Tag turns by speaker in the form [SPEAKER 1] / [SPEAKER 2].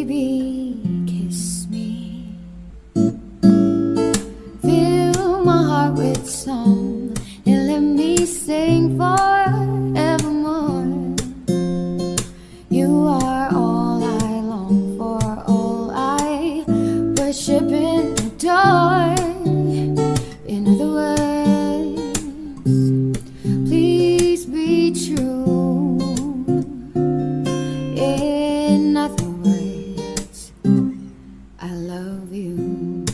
[SPEAKER 1] baby, kiss me. Fill my heart with song and let me sing forevermore. You are all I long for, all I worship and adore. In other words, please be true. In other words, I love you.